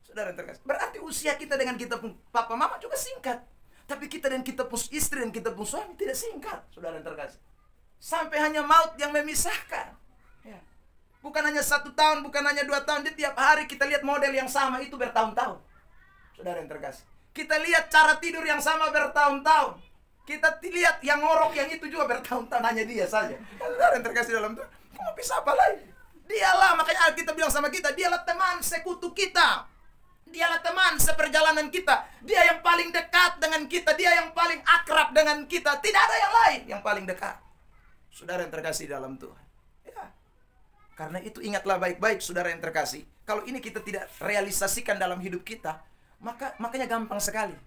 Saudara yang terkasih, berarti usia kita dengan kita pun papa mama juga singkat. Tapi kita dan kita pun istri dan kita pun suami tidak singkat, saudara yang terkasih. Sampai hanya maut yang memisahkan. Ya. Bukan hanya 1 tahun, bukan hanya 2 tahun. Di tiap hari kita lihat model yang sama itu bertahun-tahun. Saudara yang terkasih, kita lihat cara tidur yang sama bertahun-tahun. Kita lihat yang ngorok yang itu juga bertahun-tahun, hanya dia saja. Saudara yang terkasih dalam Tuhan, kamu bisa apa lagi? Dialah, makanya Alkitab bilang sama kita, dialah teman sekutu kita. Dialah teman seperjalanan kita. Dia yang paling dekat dengan kita. Dia yang paling akrab dengan kita. Tidak ada yang lain yang paling dekat. Saudara yang terkasih dalam Tuhan. Ya. Karena itu ingatlah baik-baik, saudara yang terkasih. Kalau ini kita tidak realisasikan dalam hidup kita, makanya gampang sekali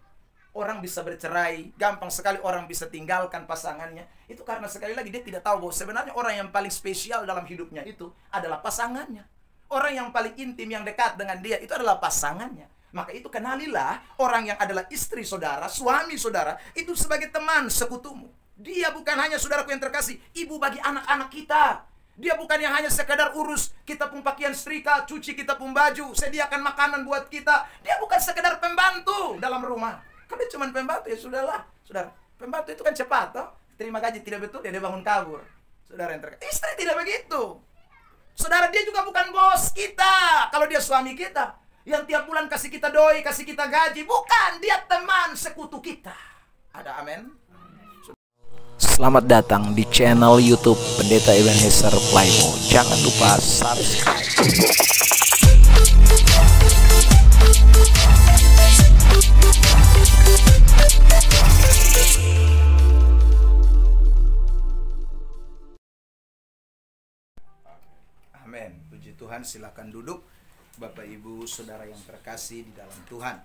orang bisa bercerai, gampang sekali orang bisa tinggalkan pasangannya. Itu karena sekali lagi dia tidak tahu bahwa sebenarnya orang yang paling spesial dalam hidupnya itu adalah pasangannya. Orang yang paling intim, yang dekat dengan dia itu adalah pasangannya. Maka itu kenalilah orang yang adalah istri saudara, suami saudara, itu sebagai teman sekutumu. Dia bukan hanya saudaraku yang terkasih, ibu bagi anak-anak kita. Dia bukan yang hanya sekedar urus kita pun pakaian setrika, cuci kita pun baju, sediakan makanan buat kita. Dia bukan sekedar pembantu dalam rumah. Kalau dia cuma pembantu ya sudahlah. Saudara, pembantu itu kan cepat toh. Terima gaji tidak betul, dia bangun kabur. Saudara yang terkasih, istri tidak begitu. Saudara, dia juga bukan bos kita. Kalau dia suami kita yang tiap bulan kasih kita doi, kasih kita gaji. Bukan, dia teman sekutu kita. Ada amin? Selamat datang di channel YouTube Pendeta Ebenezer Playmo. Jangan lupa subscribe. Amin. Puji Tuhan, silakan duduk. Bapak Ibu Saudara yang terkasih di dalam Tuhan.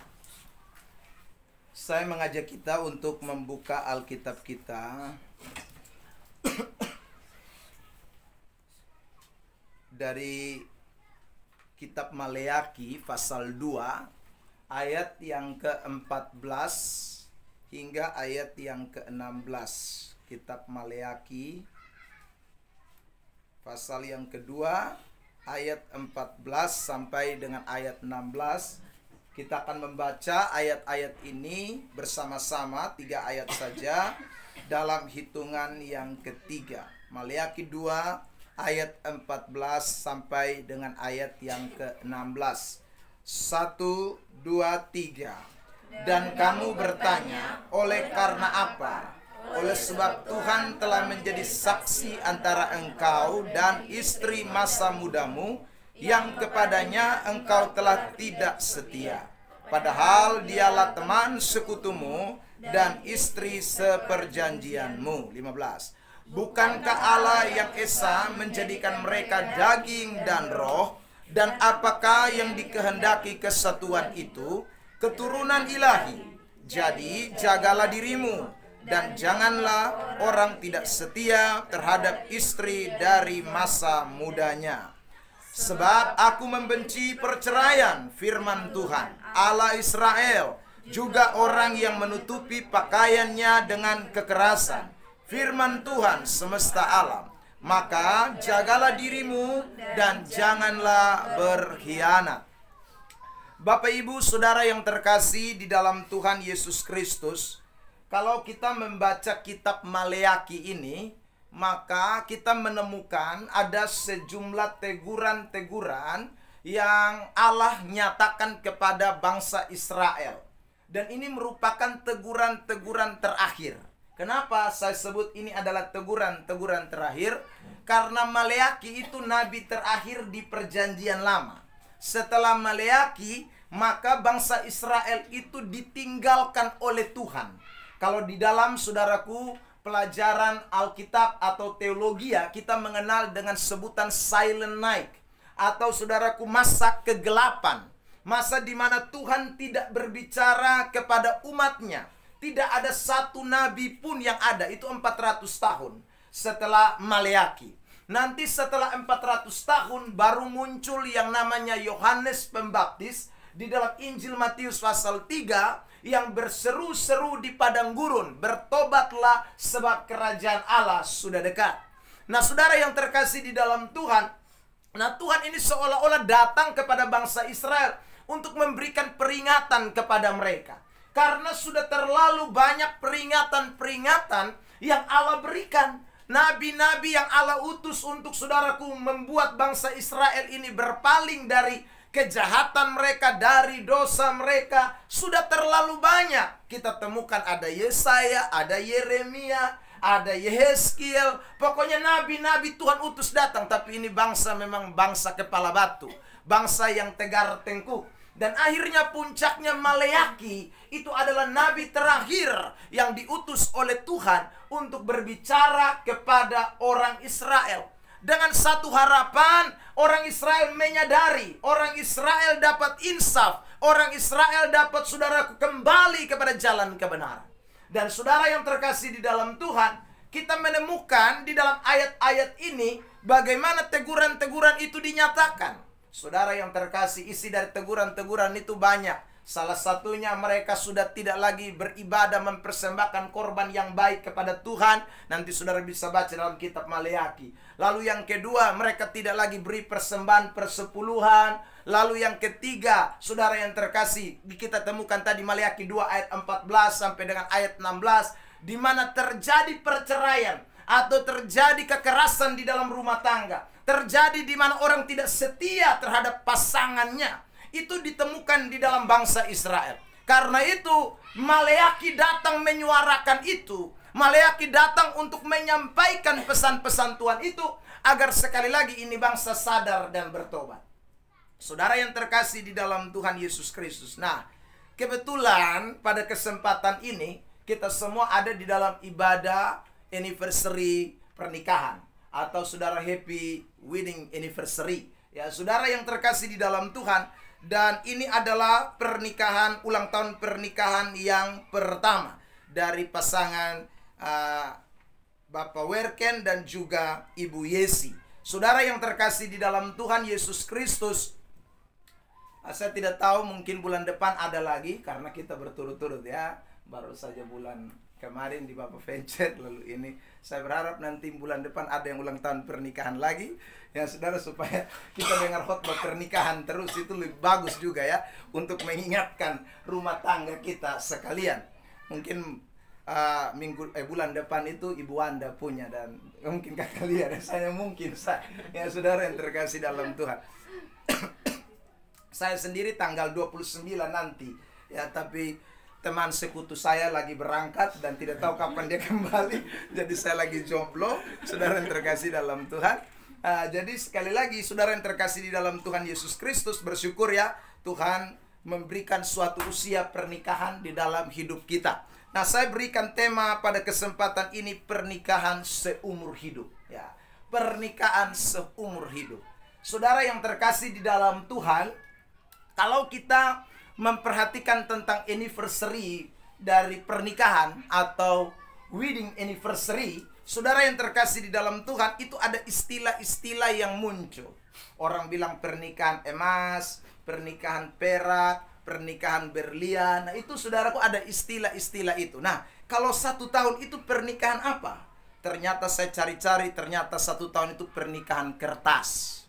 Saya mengajak kita untuk membuka Alkitab kita dari kitab Maleaki pasal 2 ayat yang ke-14 hingga ayat yang ke-16. Kitab Maleaki pasal yang kedua ayat 14 sampai dengan ayat 16. Kita akan membaca ayat-ayat ini bersama-sama, 3 ayat saja dalam hitungan yang ketiga. Maleaki 2 ayat 14 sampai dengan ayat yang ke-16. 1, 2, 3. Dan kamu bertanya, oleh karena apa? Oleh sebab Tuhan telah menjadi saksi antara engkau dan istri masa mudamu, yang kepadanya engkau telah tidak setia. Padahal dialah teman sekutumu dan istri seperjanjianmu. 15. Bukankah Allah yang esa menjadikan mereka daging dan roh? Dan apakah yang dikehendaki kesatuan itu? Keturunan ilahi. Jadi jagalah dirimu, dan janganlah orang tidak setia terhadap istri dari masa mudanya. Sebab aku membenci perceraian, firman Tuhan, Allah Israel, juga orang yang menutupi pakaiannya dengan kekerasan, firman Tuhan semesta alam. Maka jagalah dirimu dan janganlah berkhianat. Bapak Ibu Saudara yang terkasih di dalam Tuhan Yesus Kristus, kalau kita membaca kitab Maleaki ini, maka kita menemukan ada sejumlah teguran-teguran yang Allah nyatakan kepada bangsa Israel. Dan ini merupakan teguran-teguran terakhir. Kenapa saya sebut ini adalah teguran-teguran terakhir? Karena Maleaki itu nabi terakhir di perjanjian lama. Setelah Maleaki, maka bangsa Israel itu ditinggalkan oleh Tuhan. Kalau di dalam saudaraku pelajaran Alkitab atau teologi, kita mengenal dengan sebutan silent night, atau saudaraku masa kegelapan. Masa di mana Tuhan tidak berbicara kepada umatnya. Tidak ada satu nabi pun yang ada. Itu 400 tahun setelah Maleaki. Nanti setelah 400 tahun baru muncul yang namanya Yohanes Pembaptis di dalam Injil Matius pasal 3 yang berseru-seru di padang gurun, bertobatlah sebab kerajaan Allah sudah dekat. Nah, saudara yang terkasih di dalam Tuhan, nah Tuhan ini seolah-olah datang kepada bangsa Israel untuk memberikan peringatan kepada mereka. Karena sudah terlalu banyak peringatan-peringatan yang Allah berikan. Nabi-nabi yang Allah utus untuk saudaraku membuat bangsa Israel ini berpaling dari kejahatan mereka, dari dosa mereka. Sudah terlalu banyak. Kita temukan ada Yesaya, ada Yeremia, ada Yehezkiel. Pokoknya nabi-nabi Tuhan utus datang. Tapi ini bangsa memang bangsa kepala batu, bangsa yang tegar tengkuk. Dan akhirnya puncaknya Maleaki. Itu adalah nabi terakhir yang diutus oleh Tuhan untuk berbicara kepada orang Israel. Dengan satu harapan, orang Israel menyadari, orang Israel dapat insaf, orang Israel dapat saudaraku kembali kepada jalan kebenaran. Dan saudara yang terkasih di dalam Tuhan, kita menemukan di dalam ayat-ayat ini bagaimana teguran-teguran itu dinyatakan. Saudara yang terkasih, isi dari teguran-teguran itu banyak. Salah satunya mereka sudah tidak lagi beribadah mempersembahkan korban yang baik kepada Tuhan. Nanti saudara bisa baca dalam kitab Maleaki. Lalu yang kedua, mereka tidak lagi beri persembahan persepuluhan. Lalu yang ketiga, saudara yang terkasih, kita temukan tadi Maleaki 2 ayat 14 sampai dengan ayat 16. Di mana terjadi perceraian atau terjadi kekerasan di dalam rumah tangga. Terjadi di mana orang tidak setia terhadap pasangannya. Itu ditemukan di dalam bangsa Israel. Karena itu Maleaki datang menyuarakan itu. Maleaki datang untuk menyampaikan pesan-pesan Tuhan itu, agar sekali lagi ini bangsa sadar dan bertobat. Saudara yang terkasih di dalam Tuhan Yesus Kristus. Nah, kebetulan pada kesempatan ini kita semua ada di dalam ibadah anniversary pernikahan, atau saudara happy wedding anniversary. Ya, saudara yang terkasih di dalam Tuhan, dan ini adalah pernikahan, ulang tahun pernikahan yang pertama dari pasangan Bapak Werken dan juga Ibu Yesi. Saudara yang terkasih di dalam Tuhan Yesus Kristus, saya tidak tahu, mungkin bulan depan ada lagi, karena kita berturut-turut ya. Baru saja bulan kemarin di Bapak Vencet, lalu ini saya berharap nanti bulan depan ada yang ulang tahun pernikahan lagi ya saudara, supaya kita dengar khotbah pernikahan terus. Itu lebih bagus juga ya, untuk mengingatkan rumah tangga kita sekalian. Mungkin bulan depan itu Ibu Wanda punya, dan mungkin kakak lihat, saya mungkin ya saudara yang terkasih dalam Tuhan. Saya sendiri tanggal 29 nanti ya, tapi teman sekutu saya lagi berangkat dan tidak tahu kapan dia kembali. Jadi saya lagi jomblo, saudara yang terkasih dalam Tuhan. Jadi sekali lagi, saudara yang terkasih di dalam Tuhan Yesus Kristus, bersyukur ya Tuhan memberikan suatu usia pernikahan di dalam hidup kita. Nah, saya berikan tema pada kesempatan ini, pernikahan seumur hidup ya. Pernikahan seumur hidup. Saudara yang terkasih di dalam Tuhan, kalau kita memperhatikan tentang anniversary dari pernikahan atau wedding anniversary, saudara yang terkasih di dalam Tuhan, itu ada istilah-istilah yang muncul. Orang bilang pernikahan emas, pernikahan perak, pernikahan berlian. Nah, itu saudaraku ada istilah-istilah itu. Nah, kalau 1 tahun itu pernikahan apa? Ternyata saya cari-cari, ternyata 1 tahun itu pernikahan kertas.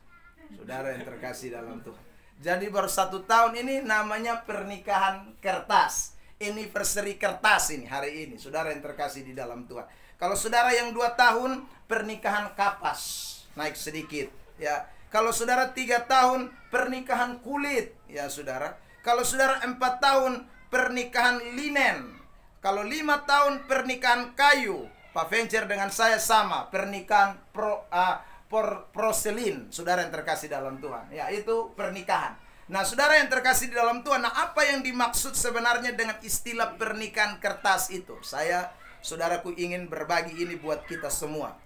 Saudara yang terkasih dalam Tuhan. Jadi baru 1 tahun ini namanya pernikahan kertas. Anniversary kertas ini hari ini, saudara yang terkasih di dalam Tuhan. Kalau saudara yang 2 tahun, pernikahan kapas, naik sedikit ya. Kalau saudara 3 tahun, pernikahan kulit ya saudara. Kalau saudara 4 tahun, pernikahan linen. Kalau 5 tahun, pernikahan kayu. Pak Vencer dengan saya sama, pernikahan porselin, saudara yang terkasih dalam Tuhan. Ya, itu pernikahan. Nah, saudara yang terkasih di dalam Tuhan, nah apa yang dimaksud sebenarnya dengan istilah pernikahan kertas itu? Saya, saudaraku, ingin berbagi ini buat kita semua.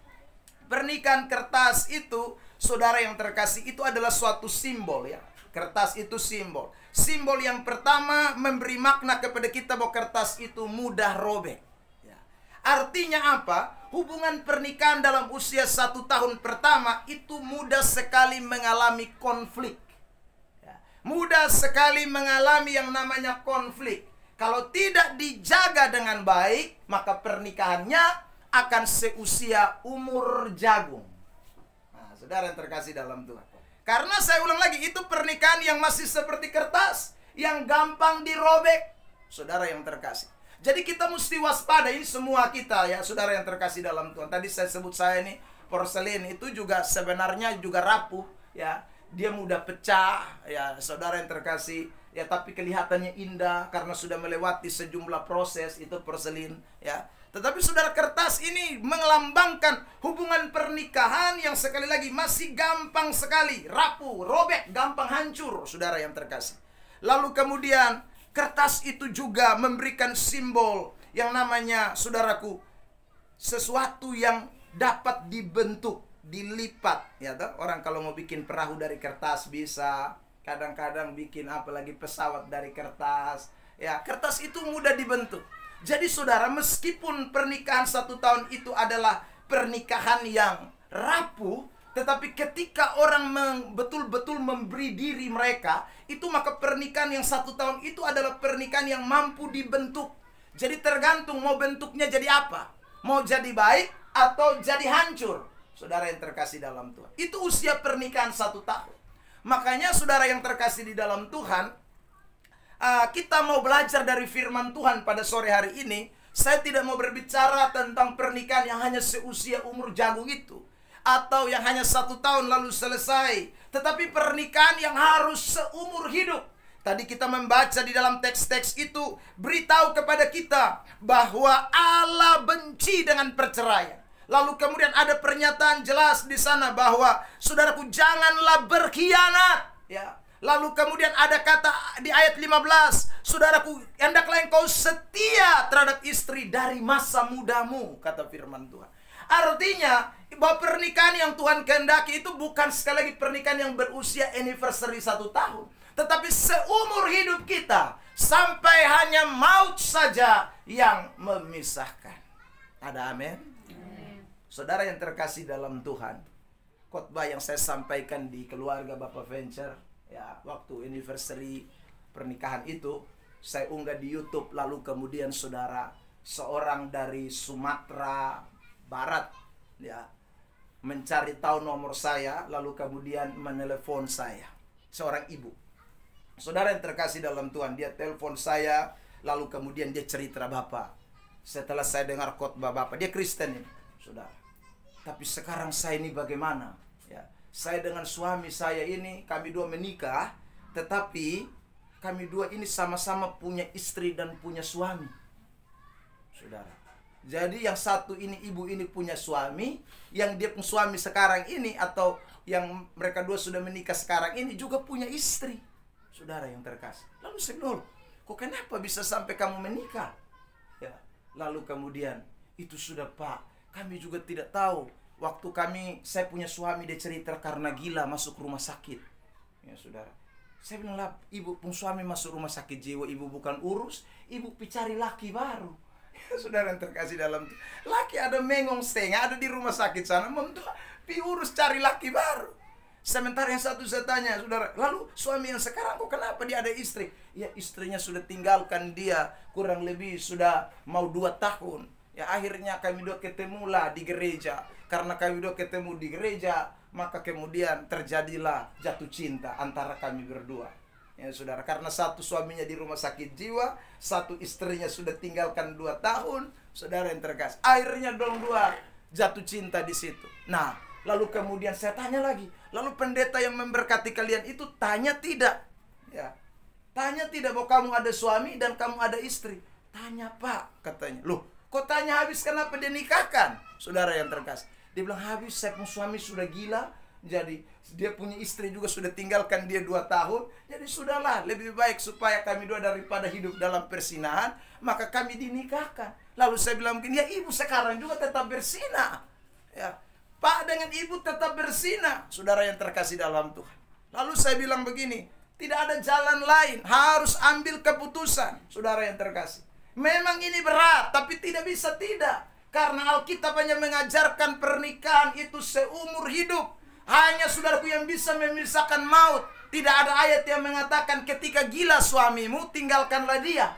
Pernikahan kertas itu, saudara yang terkasih, itu adalah suatu simbol ya. Kertas itu simbol. Simbol yang pertama memberi makna kepada kita bahwa kertas itu mudah robek. Artinya apa? Hubungan pernikahan dalam usia 1 tahun pertama itu mudah sekali mengalami konflik. Mudah sekali mengalami yang namanya konflik. Kalau tidak dijaga dengan baik, maka pernikahannya akan seusia umur jagung. Nah, saudara yang terkasih dalam Tuhan. Karena saya ulang lagi, itu pernikahan yang masih seperti kertas, yang gampang dirobek. Saudara yang terkasih. Jadi kita mesti waspada, ini semua kita ya, saudara yang terkasih dalam Tuhan. Tadi saya sebut saya ini, porselin itu juga sebenarnya juga rapuh ya. Dia mudah pecah ya, saudara yang terkasih. Ya, tapi kelihatannya indah karena sudah melewati sejumlah proses, itu porselin ya. Tetapi saudara, kertas ini melambangkan hubungan pernikahan yang sekali lagi masih gampang sekali rapuh, robek, gampang hancur, saudara yang terkasih. Lalu kemudian kertas itu juga memberikan simbol yang namanya, saudaraku, sesuatu yang dapat dibentuk, dilipat ya toh. Orang kalau mau bikin perahu dari kertas bisa, kadang-kadang bikin apalagi pesawat dari kertas ya. Kertas itu mudah dibentuk. Jadi saudara, meskipun pernikahan 1 tahun itu adalah pernikahan yang rapuh, tetapi ketika orang betul-betul memberi diri mereka, itu maka pernikahan yang 1 tahun itu adalah pernikahan yang mampu dibentuk. Jadi tergantung mau bentuknya jadi apa. Mau jadi baik atau jadi hancur. Saudara yang terkasih dalam Tuhan, itu usia pernikahan 1 tahun. Makanya saudara yang terkasih di dalam Tuhan, kita mau belajar dari firman Tuhan pada sore hari ini. Saya tidak mau berbicara tentang pernikahan yang hanya seusia umur jagung itu, atau yang hanya 1 tahun lalu selesai. Tetapi pernikahan yang harus seumur hidup. Tadi kita membaca di dalam teks-teks itu, beritahu kepada kita bahwa Allah benci dengan perceraian. Lalu kemudian ada pernyataan jelas di sana bahwa, saudaraku, janganlah berkhianat ya. Lalu kemudian ada kata di ayat 15, saudaraku, hendaklah engkau setia terhadap istri dari masa mudamu, kata firman Tuhan. Artinya bahwa pernikahan yang Tuhan kehendaki itu bukan sekali lagi pernikahan yang berusia anniversary 1 tahun, tetapi seumur hidup kita, sampai hanya maut saja yang memisahkan. Ada amin? Saudara yang terkasih dalam Tuhan, khotbah yang saya sampaikan di keluarga Bapak Venture ya, waktu anniversary pernikahan itu, saya unggah di YouTube. Lalu kemudian saudara, seorang dari Sumatera Barat ya, mencari tahu nomor saya, lalu kemudian menelepon saya. Seorang ibu, saudara yang terkasih dalam Tuhan, dia telepon saya, lalu kemudian dia cerita, Bapak, setelah saya dengar khotbah Bapak, dia Kristen ini, saudara. Tapi sekarang saya ini bagaimana? Ya, saya dengan suami saya ini, kami dua menikah, tetapi kami dua ini sama-sama punya istri dan punya suami, saudara. Jadi yang satu ini, ibu ini punya suami, yang dia pun suami sekarang ini, atau yang mereka dua sudah menikah sekarang ini juga punya istri, saudara yang terkasih. Lalu saya bilang, kok kenapa bisa sampai kamu menikah? Ya, lalu kemudian itu sudah, Pak, kami juga tidak tahu. Waktu saya punya suami, dia cerita karena gila masuk rumah sakit. Ya saudara, saya bilang, lah, ibu pun suami masuk rumah sakit jiwa, ibu bukan urus, ibu cari laki baru. Ya, saudara yang terkasih dalam laki ada mengong setengah, ada di rumah sakit sana, pi urus cari laki baru. Sementara yang satu saya tanya, saudara, lalu suami yang sekarang kok kenapa dia ada istri? Ya, istrinya sudah tinggalkan dia kurang lebih sudah mau 2 tahun. Ya, akhirnya kami dua ketemulah di gereja. Karena kami dua ketemu di gereja, maka kemudian terjadilah jatuh cinta antara kami berdua. Ya saudara, karena satu suaminya di rumah sakit jiwa, satu istrinya sudah tinggalkan 2 tahun, saudara yang terkasih. Akhirnya dong dua jatuh cinta di situ. Nah, lalu kemudian saya tanya lagi, lalu pendeta yang memberkati kalian itu tanya tidak? Ya, tanya tidak bahwa kamu ada suami dan kamu ada istri? Tanya, Pak, katanya. Loh, kok tanya habis kenapa dia nikahkan? Saudara yang terkasih, dia bilang, habis saya pun suami sudah gila, jadi dia punya istri juga sudah tinggalkan dia 2 tahun. Jadi sudahlah, lebih baik supaya kami dua daripada hidup dalam persinahan, maka kami dinikahkan. Lalu saya bilang begini, ya ibu sekarang juga tetap bersinah. Ya, Pak dengan ibu tetap bersinah, saudara yang terkasih dalam Tuhan. Lalu saya bilang begini, tidak ada jalan lain, harus ambil keputusan, saudara yang terkasih. Memang ini berat, tapi tidak bisa tidak. Karena Alkitab hanya mengajarkan pernikahan itu seumur hidup. Hanya saudaraku yang bisa memisahkan maut. Tidak ada ayat yang mengatakan ketika gila suamimu, tinggalkanlah dia.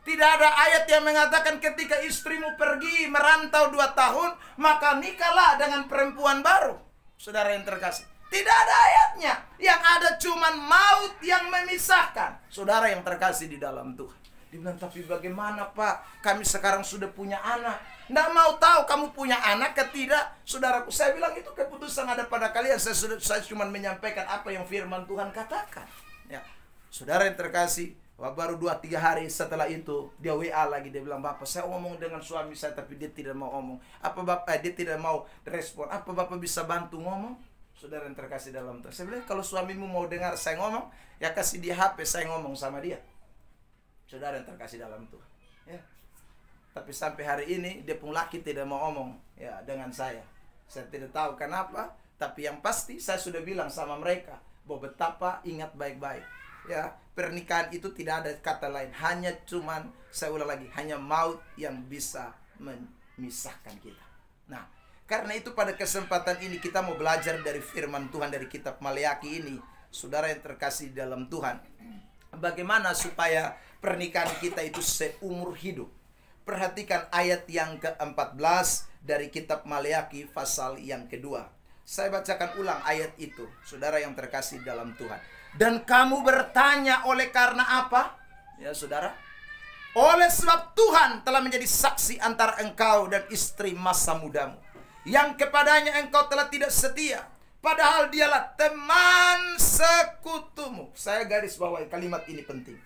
Tidak ada ayat yang mengatakan ketika istrimu pergi merantau 2 tahun, maka nikahlah dengan perempuan baru. Saudara yang terkasih, Tidak ada ayatnya. Yang ada cuman maut yang memisahkan. Saudara yang terkasih di dalam Tuhan. Dia bilang, tapi bagaimana Pak? Kami sekarang sudah punya anak. Nggak mau tahu kamu punya anak ke tidak, saudaraku. Saya bilang itu keputusan ada pada kalian. Saya cuma menyampaikan apa yang firman Tuhan katakan. Ya, saudara yang terkasih, baru 2-3 hari setelah itu dia WA lagi. Dia bilang, Bapak, saya ngomong dengan suami saya tapi dia tidak mau ngomong. Apa Bapak? Dia tidak mau respon. Apa Bapak bisa bantu ngomong? Saudara yang terkasih dalam Tuhan. Saya bilang, kalau suamimu mau dengar saya ngomong, ya kasih dia HP, saya ngomong sama dia. Saudara yang terkasih dalam Tuhan. Ya. Tapi sampai hari ini dia pun laki tidak mau ngomong ya dengan saya. Saya tidak tahu kenapa, tapi yang pasti saya sudah bilang sama mereka bahwa betapa ingat baik-baik. Ya, pernikahan itu tidak ada kata lain, hanya cuman, saya ulang lagi, hanya maut yang bisa memisahkan kita. Nah, karena itu pada kesempatan ini kita mau belajar dari firman Tuhan dari kitab Maleakhi ini, saudara yang terkasih dalam Tuhan. Bagaimana supaya pernikahan kita itu seumur hidup. Perhatikan ayat yang ke-14 dari kitab Maleakhi pasal yang kedua. Saya bacakan ulang ayat itu, saudara yang terkasih dalam Tuhan. Dan kamu bertanya oleh karena apa? Ya saudara, oleh sebab Tuhan telah menjadi saksi antara engkau dan istri masa mudamu, yang kepadanya engkau telah tidak setia, padahal dialah teman sekutumu. Saya garis bawahi kalimat ini penting.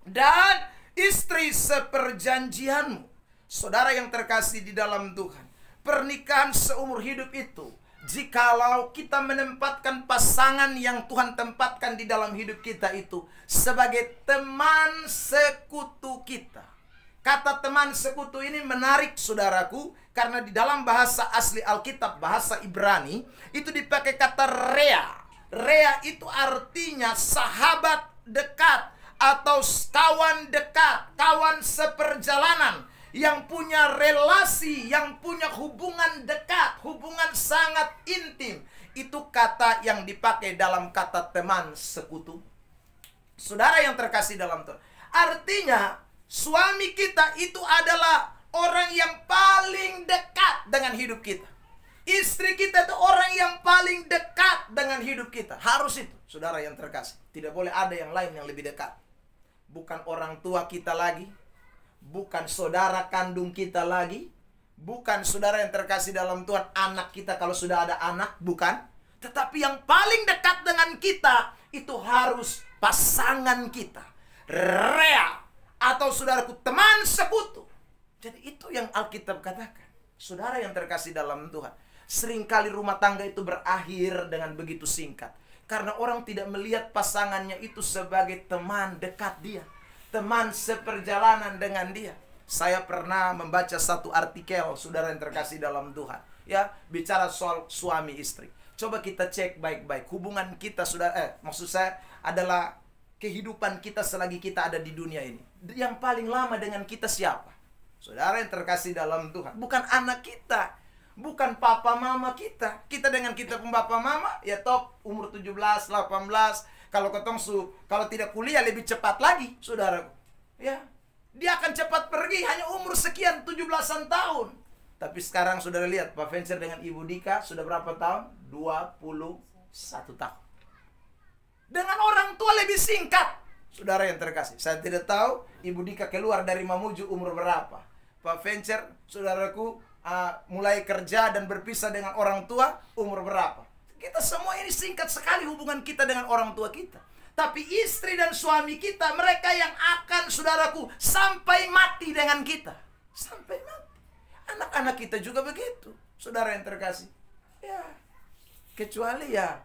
Dan istri seperjanjianmu. Saudara yang terkasih di dalam Tuhan, pernikahan seumur hidup itu, jikalau kita menempatkan pasangan yang Tuhan tempatkan di dalam hidup kita itu sebagai teman sekutu kita. Kata teman sekutu ini menarik saudaraku, karena di dalam bahasa asli Alkitab, bahasa Ibrani, itu dipakai kata rea. Rea itu artinya sahabat dekat atau kawan dekat, kawan seperjalanan, yang punya relasi, yang punya hubungan dekat, hubungan sangat intim. Itu kata yang dipakai dalam kata teman sekutu. Saudara yang terkasih dalam Tuhan, artinya suami kita itu adalah orang yang paling dekat dengan hidup kita. Istri kita itu orang yang paling dekat dengan hidup kita. Harus itu, saudara yang terkasih. Tidak boleh ada yang lain yang lebih dekat. Bukan orang tua kita lagi, bukan saudara kandung kita lagi, bukan saudara yang terkasih dalam Tuhan, anak kita kalau sudah ada anak, bukan. Tetapi yang paling dekat dengan kita itu harus pasangan kita, rea, atau saudaraku teman sekutu. Jadi itu yang Alkitab katakan. Saudara yang terkasih dalam Tuhan, seringkali rumah tangga itu berakhir dengan begitu singkat. Karena orang tidak melihat pasangannya itu sebagai teman dekat dia, teman seperjalanan dengan dia. Saya pernah membaca satu artikel, saudara yang terkasih dalam Tuhan, ya, bicara soal suami istri. Coba kita cek baik-baik hubungan kita, saudara. Maksud saya adalah kehidupan kita selagi kita ada di dunia ini. Yang paling lama dengan kita siapa? Saudara yang terkasih dalam Tuhan, bukan anak kita, bukan papa mama kita. Kita dengan kita pun papa mama, ya top umur 17, 18. Kalau kalau tidak kuliah lebih cepat lagi, saudara. Ya, dia akan cepat pergi hanya umur sekian 17-an tahun. Tapi sekarang saudara lihat, Pak Vencer dengan Ibu Dika sudah berapa tahun? 21 tahun. Dengan orang tua lebih singkat. Saudara yang terkasih, saya tidak tahu Ibu Dika keluar dari Mamuju umur berapa. Pak Vencer, saudaraku, mulai kerja dan berpisah dengan orang tua umur berapa. Kita semua ini singkat sekali hubungan kita dengan orang tua kita. Tapi istri dan suami kita, mereka yang akan, saudaraku, sampai mati dengan kita. Sampai mati. Anak-anak kita juga begitu, saudara yang terkasih. Ya, kecuali ya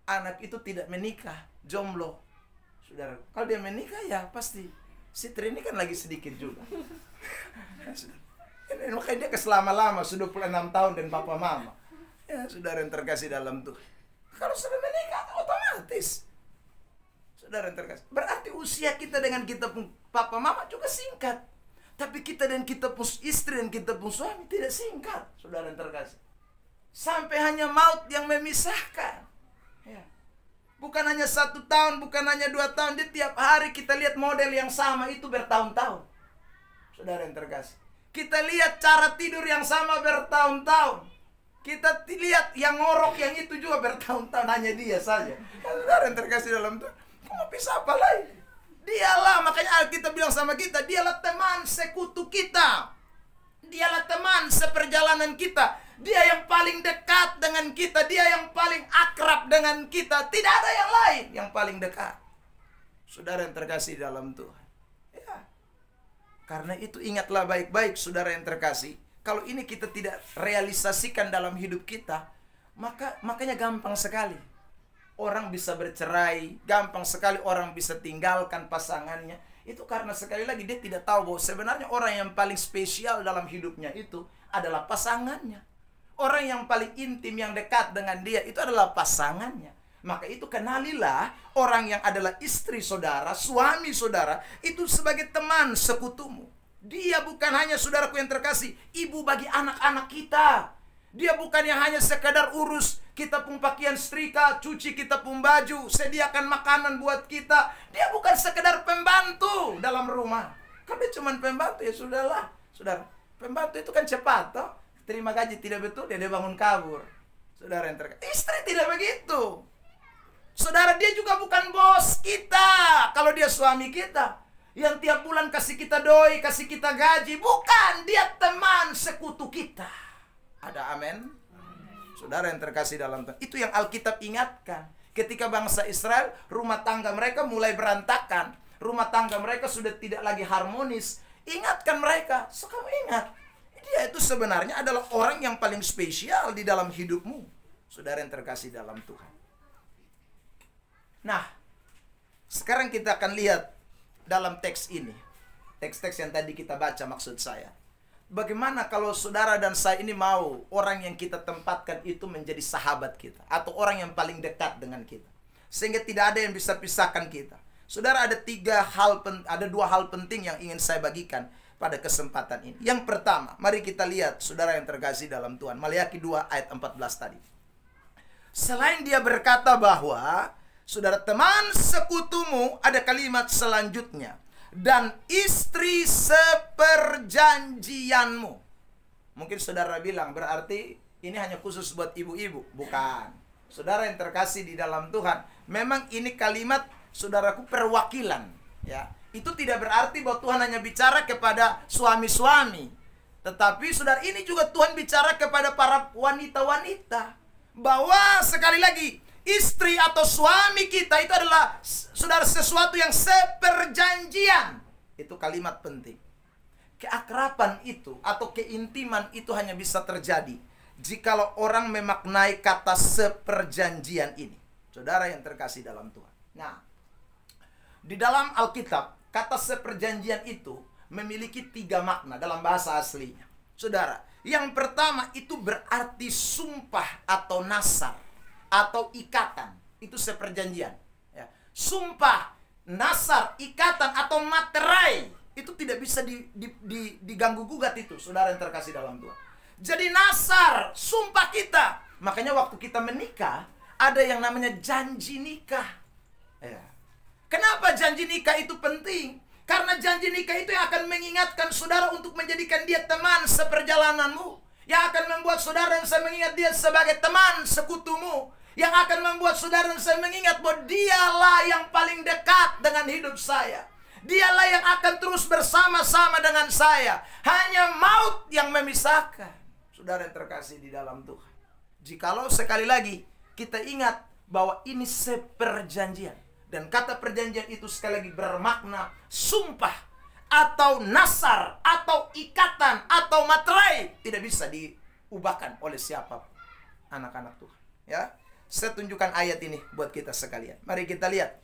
anak itu tidak menikah, jomblo, saudara. Kalau dia menikah ya pasti si Tri ini kan lagi sedikit juga. Makanya dia keselama-lama, sudah 26 tahun dan papa mama. Ya, saudara yang terkasih dalam Tuhan. Kalau sudah menikah otomatis, saudara yang terkasih, berarti usia kita dengan kita pun papa mama juga singkat. Tapi kita dan kita pun istri dan kita pun suami tidak singkat, saudara yang terkasih. Sampai hanya maut yang memisahkan. Ya. Bukan hanya 1 tahun, bukan hanya 2 tahun. Dia tiap hari kita lihat model yang sama itu bertahun-tahun, saudara yang terkasih. Kita lihat cara tidur yang sama bertahun-tahun. Kita lihat yang ngorok yang itu juga bertahun-tahun hanya dia saja. Saudara yang terkasih dalam Tuhan, kamu bisa apa lagi? Dialah, makanya Alkitab bilang sama kita, dialah teman sekutu kita. Dialah teman seperjalanan kita. Dia yang paling dekat dengan kita. Dia yang paling akrab dengan kita. Tidak ada yang lain yang paling dekat. Saudara yang terkasih dalam Tuhan. Ya. Karena itu ingatlah baik-baik saudara yang terkasih. Kalau ini kita tidak realisasikan dalam hidup kita, makanya gampang sekali orang bisa bercerai, gampang sekali orang bisa tinggalkan pasangannya. Itu karena sekali lagi dia tidak tahu bahwa sebenarnya orang yang paling spesial dalam hidupnya itu adalah pasangannya. Orang yang paling intim, yang dekat dengan dia itu adalah pasangannya. Maka itu kenalilah orang yang adalah istri saudara, suami saudara, itu sebagai teman sekutumu. Dia bukan hanya saudaraku yang terkasih, ibu bagi anak-anak kita. Dia bukan yang hanya sekadar urus kita pun pakaian setrika, cuci kita pun baju, sediakan makanan buat kita. Dia bukan sekedar pembantu dalam rumah. Kalau dia cuma pembantu ya sudahlah. Saudara, pembantu itu kan cepat toh. Terima gaji tidak betul, dia bangun kabur. Saudara yang terkasih, istri tidak begitu. Saudara, dia juga bukan bos kita. Kalau dia suami kita yang tiap bulan kasih kita doi, kasih kita gaji. Bukan, dia teman sekutu kita. Ada amin? Saudara yang terkasih dalam Tuhan, itu yang Alkitab ingatkan. Ketika bangsa Israel, rumah tangga mereka mulai berantakan. Rumah tangga mereka sudah tidak lagi harmonis. Ingatkan mereka. So kamu ingat, dia itu sebenarnya adalah orang yang paling spesial di dalam hidupmu. Saudara yang terkasih dalam Tuhan. Nah, sekarang kita akan lihat dalam teks ini, teks-teks yang tadi kita baca maksud saya. Bagaimana kalau saudara dan saya ini mau orang yang kita tempatkan itu menjadi sahabat kita, atau orang yang paling dekat dengan kita, sehingga tidak ada yang bisa pisahkan kita. Saudara, ada dua hal penting yang ingin saya bagikan pada kesempatan ini. Yang pertama, mari kita lihat saudara yang terkasih dalam Tuhan, Maliaki 2 ayat 14 tadi. Selain dia berkata bahwa saudara teman sekutumu, ada kalimat selanjutnya, dan istri seperjanjianmu. Mungkin saudara bilang berarti ini hanya khusus buat ibu-ibu. Bukan. Saudara yang terkasih di dalam Tuhan, memang ini kalimat saudaraku perwakilan, ya. Itu tidak berarti bahwa Tuhan hanya bicara kepada suami-suami, tetapi saudara, ini juga Tuhan bicara kepada para wanita-wanita, bahwa sekali lagi istri atau suami kita itu adalah saudara sesuatu yang seperjanjian. Itu kalimat penting. Keakraban itu atau keintiman itu hanya bisa terjadi jikalau orang memaknai kata seperjanjian ini. Saudara yang terkasih dalam Tuhan. Nah, di dalam Alkitab kata seperjanjian itu memiliki 3 makna dalam bahasa aslinya. Saudara, yang pertama itu berarti sumpah atau nasar atau ikatan. Itu seperjanjian, ya. Sumpah, nasar, ikatan atau materai itu tidak bisa diganggu gugat itu, saudara yang terkasih dalam Tuhan. Jadi nasar, sumpah kita. Makanya waktu kita menikah ada yang namanya janji nikah, ya. Kenapa janji nikah itu penting? Karena janji nikah itu yang akan mengingatkan saudara untuk menjadikan dia teman seperjalananmu, yang akan membuat saudara dan saya mengingat dia sebagai teman sekutumu, yang akan membuat saudara dan saya mengingat bahwa dialah yang paling dekat dengan hidup saya. Dialah yang akan terus bersama-sama dengan saya. Hanya maut yang memisahkan. Saudara yang terkasih di dalam Tuhan, jikalau sekali lagi kita ingat bahwa ini seperjanjian, dan kata perjanjian itu sekali lagi bermakna sumpah atau nasar atau ikatan atau materai, tidak bisa diubahkan oleh siapapun. Anak-anak Tuhan, ya. Saya tunjukkan ayat ini buat kita sekalian. Mari kita lihat.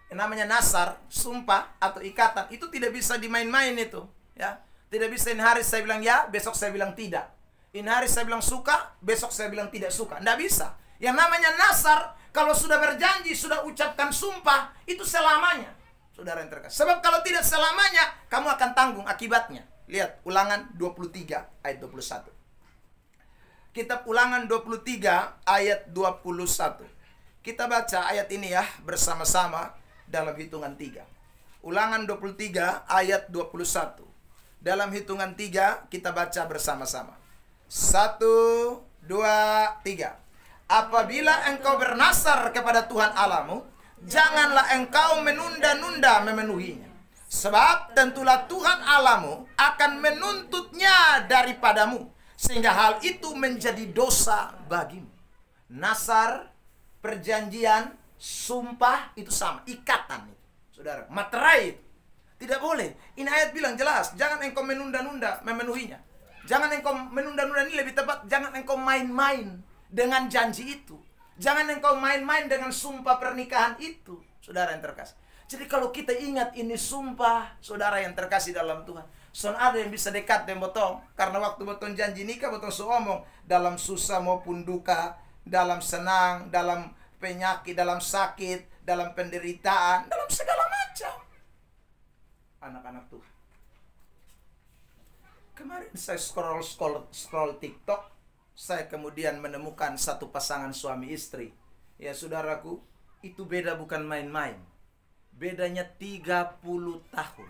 Yang namanya nasar, sumpah atau ikatan itu tidak bisa dimain-main itu, ya. Tidak bisa ini hari saya bilang ya, besok saya bilang tidak. Ini hari saya bilang suka, besok saya bilang tidak suka. Tidak bisa. Yang namanya nasar, kalau sudah berjanji, sudah ucapkan sumpah, itu selamanya. Saudara yang terkasih. Sebab kalau tidak selamanya, kamu akan tanggung akibatnya. Lihat Ulangan 23 ayat 21. Kitab Ulangan 23 ayat 21. Kita baca ayat ini ya bersama-sama dalam hitungan 3. Ulangan 23 ayat 21. Dalam hitungan 3 kita baca bersama-sama. 1, 2, 3. Apabila engkau bernasar kepada Tuhan Allahmu, janganlah engkau menunda-nunda memenuhinya. Sebab tentulah Tuhan Allahmu akan menuntutnya daripadamu, sehingga hal itu menjadi dosa bagimu. Nasar, perjanjian, sumpah itu sama, ikatan itu. Saudara, materai itu. Tidak boleh. Ini ayat bilang jelas, jangan engkau menunda-nunda memenuhinya. Jangan engkau menunda-nunda, ini lebih tepat, jangan engkau main-main dengan janji itu. Jangan engkau main-main dengan sumpah pernikahan itu, saudara yang terkasih. Jadi kalau kita ingat ini sumpah, saudara yang terkasih dalam Tuhan, son ada yang bisa dekat dengan botong. Karena waktu botong janji nikah, botong seomong dalam susah maupun duka, dalam senang, dalam penyakit, dalam sakit, dalam penderitaan, dalam segala macam. Anak-anak Tuhan. Kemarin saya scroll TikTok, saya kemudian menemukan satu pasangan suami istri. Ya saudaraku, itu beda bukan main-main. Bedanya 30 tahun.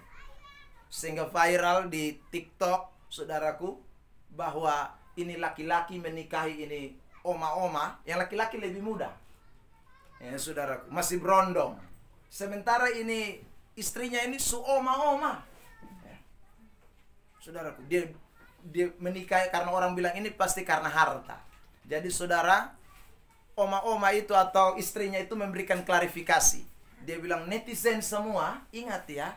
Sehingga viral di TikTok, saudaraku, bahwa ini laki-laki menikahi ini oma-oma, yang laki-laki lebih muda. Ya saudaraku, masih berondong. Sementara ini istrinya ini oma-oma. Ya. Saudaraku, dia menikahi karena orang bilang ini pasti karena harta. Jadi saudara, oma-oma itu atau istrinya itu memberikan klarifikasi. Dia bilang, netizen semua, ingat ya,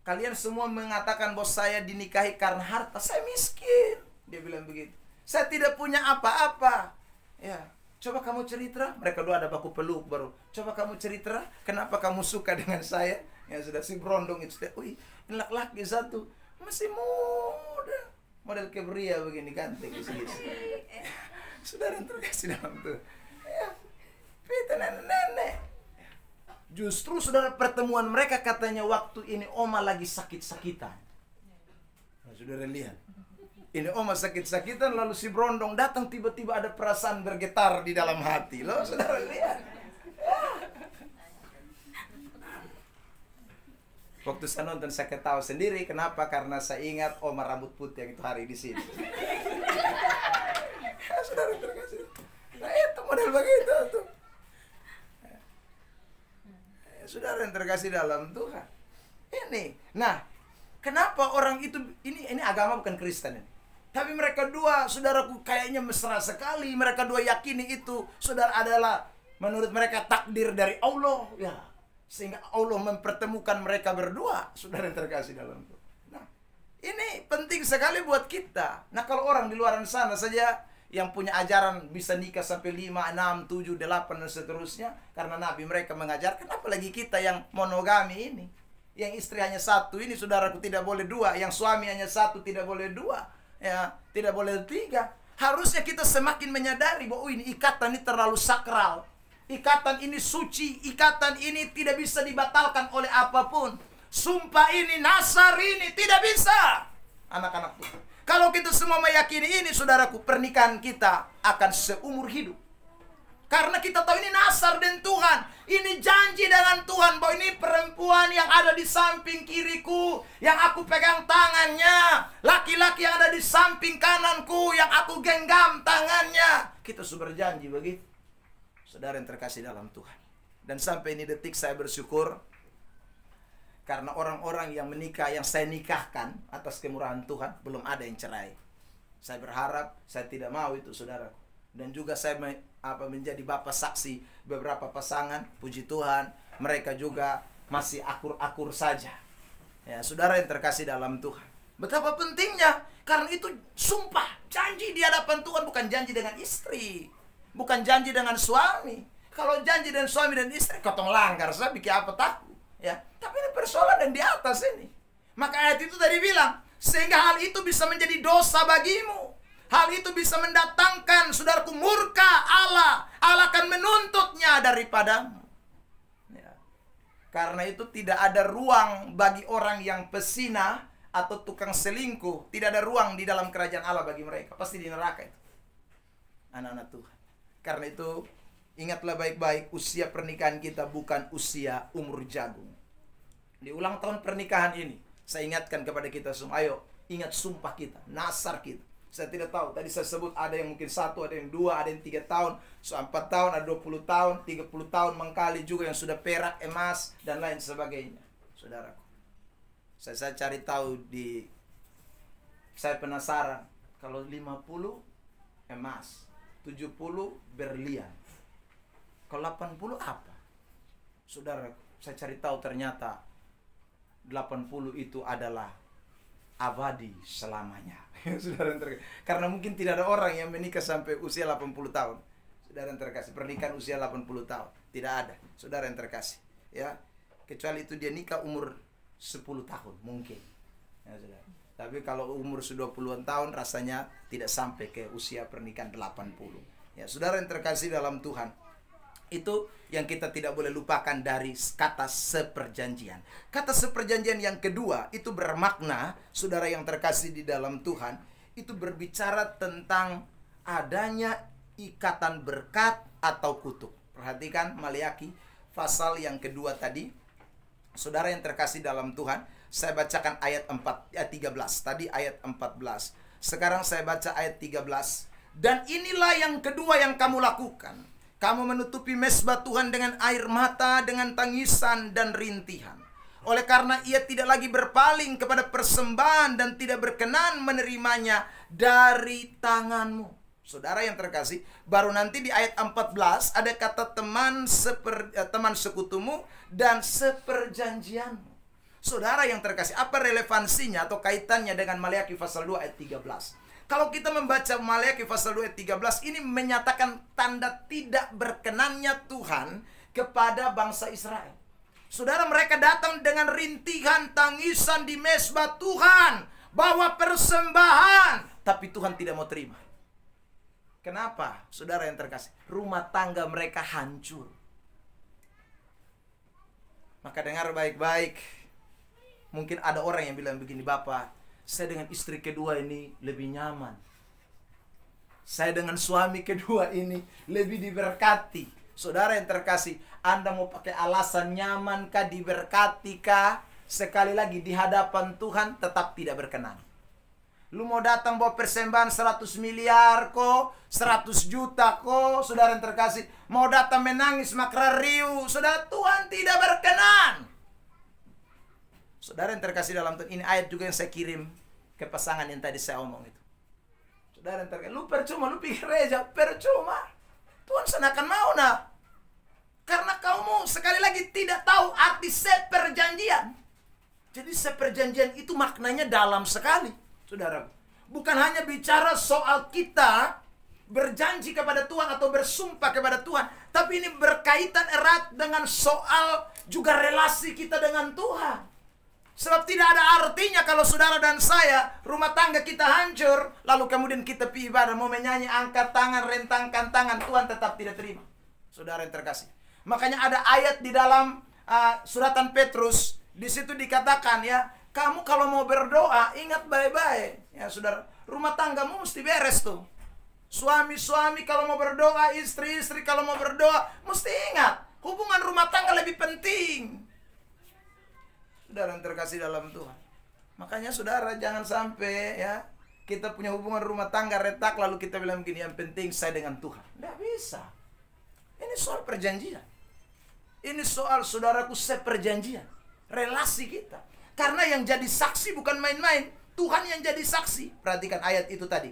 kalian semua mengatakan bahwa saya dinikahi karena harta. Saya miskin. Dia bilang begitu. Saya tidak punya apa-apa. Ya, coba kamu cerita. Mereka dua ada baku peluk baru. Coba kamu cerita, kenapa kamu suka dengan saya? Ya sudah, si berondong itu. Wih, ini laki-laki satu. Masih muda. Model kebria begini, ganteng. Saudara yang terkasih dalam tuh. Ya, itu nenek-nenek. Justru saudara, pertemuan mereka katanya waktu ini oma lagi sakit-sakitan. Nah, saudara lihat. Ini oma sakit-sakitan, lalu si berondong datang, tiba-tiba ada perasaan bergetar di dalam hati. Loh, saudara lihat. Waktu saya nonton, saya ketawa sendiri. Kenapa? Karena saya ingat oma rambut putih yang itu hari di sini. Ya, saudara terkasih. Nah, itu model begitu tuh. Saudara yang terkasih dalam Tuhan. Ini. Nah, kenapa orang itu, ini agama bukan Kristen ini. Tapi mereka dua, saudaraku, kayaknya mesra sekali. Mereka dua yakini itu, saudara, adalah menurut mereka takdir dari Allah. Ya, sehingga Allah mempertemukan mereka berdua, saudara yang terkasih dalam Tuhan. Nah, ini penting sekali buat kita. Nah, kalau orang di luar sana saja yang punya ajaran bisa nikah sampai 5, 6, 7, 8 dan seterusnya, karena Nabi mereka mengajarkan, apalagi kita yang monogami ini, yang istri hanya satu ini, saudaraku, tidak boleh dua, yang suami hanya satu tidak boleh dua, ya, tidak boleh 3. Harusnya kita semakin menyadari bahwa ini ikatan ini terlalu sakral, ikatan ini suci, ikatan ini tidak bisa dibatalkan oleh apapun. Sumpah ini, nasar ini tidak bisa, anak-anak Tuhan. Kalau kita semua meyakini ini, saudaraku, pernikahan kita akan seumur hidup. Karena kita tahu ini nasar dengan Tuhan. Ini janji dengan Tuhan bahwa ini perempuan yang ada di samping kiriku, yang aku pegang tangannya. Laki-laki yang ada di samping kananku, yang aku genggam tangannya. Kita sudah berjanji begitu. Saudara yang terkasih dalam Tuhan. Dan sampai ini detik saya bersyukur. Karena orang-orang yang menikah, yang saya nikahkan atas kemurahan Tuhan, belum ada yang cerai. Saya berharap, saya tidak mau itu, saudaraku. Dan juga saya menjadi bapak saksi beberapa pasangan, puji Tuhan, mereka juga masih akur-akur saja. Ya, saudara yang terkasih dalam Tuhan. Betapa pentingnya, karena itu sumpah, janji di hadapan Tuhan, bukan janji dengan istri, bukan janji dengan suami. Kalau janji dengan suami dan istri, kotong langgar, saya bikin apa takut. Ya, tapi ini persoalan yang di atas ini. Maka ayat itu tadi bilang, sehingga hal itu bisa menjadi dosa bagimu. Hal itu bisa mendatangkan, saudaraku, murka Allah. Allah akan menuntutnya daripadamu. Ya. Karena itu tidak ada ruang bagi orang yang pesina atau tukang selingkuh. Tidak ada ruang di dalam kerajaan Allah bagi mereka. Pasti di neraka itu, anak-anak Tuhan. Karena itu, ingatlah baik-baik, usia pernikahan kita bukan usia umur jagung. Di ulang tahun pernikahan ini, saya ingatkan kepada kita semua, ayo ingat sumpah kita, nasar kita. Saya tidak tahu. Tadi saya sebut ada yang mungkin 1, ada yang 2, ada yang 3 tahun, 4 tahun, ada 20 tahun, 30 tahun mengkali juga yang sudah perak, emas, dan lain sebagainya. Saudaraku, saya cari tahu saya penasaran. Kalau 50 emas, 70 berlian, kalau 80 apa? Saudara, saya cari tahu ternyata 80 itu adalah abadi selamanya. Saudara yang terkasih. Karena mungkin tidak ada orang yang menikah sampai usia 80 tahun. Saudara yang terkasih, pernikahan usia 80 tahun. Tidak ada, saudara yang terkasih. Ya, kecuali itu dia nikah umur 10 tahun mungkin. Ya, saudara. Tapi kalau umur sudah 20-an tahun rasanya tidak sampai ke usia pernikahan 80. Ya, saudara yang terkasih dalam Tuhan. Itu yang kita tidak boleh lupakan dari kata seperjanjian. Kata seperjanjian yang kedua itu bermakna, saudara yang terkasih di dalam Tuhan, itu berbicara tentang adanya ikatan berkat atau kutuk. Perhatikan Maliaki pasal yang kedua tadi. Saudara yang terkasih dalam Tuhan, saya bacakan ayat 13. Tadi ayat 14. Sekarang saya baca ayat 13. Dan inilah yang kedua yang kamu lakukan. Kamu menutupi mezbah Tuhan dengan air mata, dengan tangisan dan rintihan. Oleh karena ia tidak lagi berpaling kepada persembahan dan tidak berkenan menerimanya dari tanganmu. Saudara yang terkasih, baru nanti di ayat 14 ada kata teman sekutumu dan seperjanjianmu. Saudara yang terkasih, apa relevansinya atau kaitannya dengan Maliaki pasal 2 ayat 13? Kalau kita membaca Maliaki pasal 2 ayat 13, ini menyatakan tanda tidak berkenannya Tuhan kepada bangsa Israel. Saudara, mereka datang dengan rintihan, tangisan di mezbah Tuhan, bawa persembahan, tapi Tuhan tidak mau terima. Kenapa? Saudara yang terkasih, rumah tangga mereka hancur. Maka dengar baik-baik. Mungkin ada orang yang bilang begini, Bapak, saya dengan istri kedua ini lebih nyaman. Saya dengan suami kedua ini lebih diberkati. Saudara yang terkasih, Anda mau pakai alasan nyaman kah, diberkati kah? Sekali lagi di hadapan Tuhan tetap tidak berkenan. Lu mau datang bawa persembahan 100 miliar kok, 100 juta kok, saudara yang terkasih. Mau datang menangis makra riu, saudara, Tuhan tidak berkenan. Saudara yang terkasih dalam Tuhan, ini ayat juga yang saya kirim ke pasangan yang tadi saya omong itu. Saudara yang terkasih, lu percuma, lu pikir gereja, percuma. Tuhan senakan mau nak. Karena kamu sekali lagi tidak tahu arti seperjanjian. Jadi seperjanjian itu maknanya dalam sekali, saudara. Bukan hanya bicara soal kita berjanji kepada Tuhan atau bersumpah kepada Tuhan, tapi ini berkaitan erat dengan soal juga relasi kita dengan Tuhan. Sebab tidak ada artinya kalau saudara dan saya, rumah tangga kita hancur, lalu kemudian kita pergi ibadah, mau menyanyi, angkat tangan, rentangkan tangan, Tuhan tetap tidak terima. Saudara yang terkasih. Makanya ada ayat di dalam suratan Petrus, di situ dikatakan ya, kamu kalau mau berdoa, ingat baik-baik. Ya saudara, rumah tanggamu mesti beres tuh. Suami-suami kalau mau berdoa, istri-istri kalau mau berdoa, mesti ingat, hubungan rumah tangga lebih penting. Saudara yang terkasih dalam Tuhan. Makanya saudara jangan sampai ya kita punya hubungan rumah tangga retak lalu kita bilang begini, yang penting saya dengan Tuhan. Tidak bisa. Ini soal perjanjian. Ini soal saudaraku seperjanjian. Relasi kita. Karena yang jadi saksi bukan main-main. Tuhan yang jadi saksi. Perhatikan ayat itu tadi.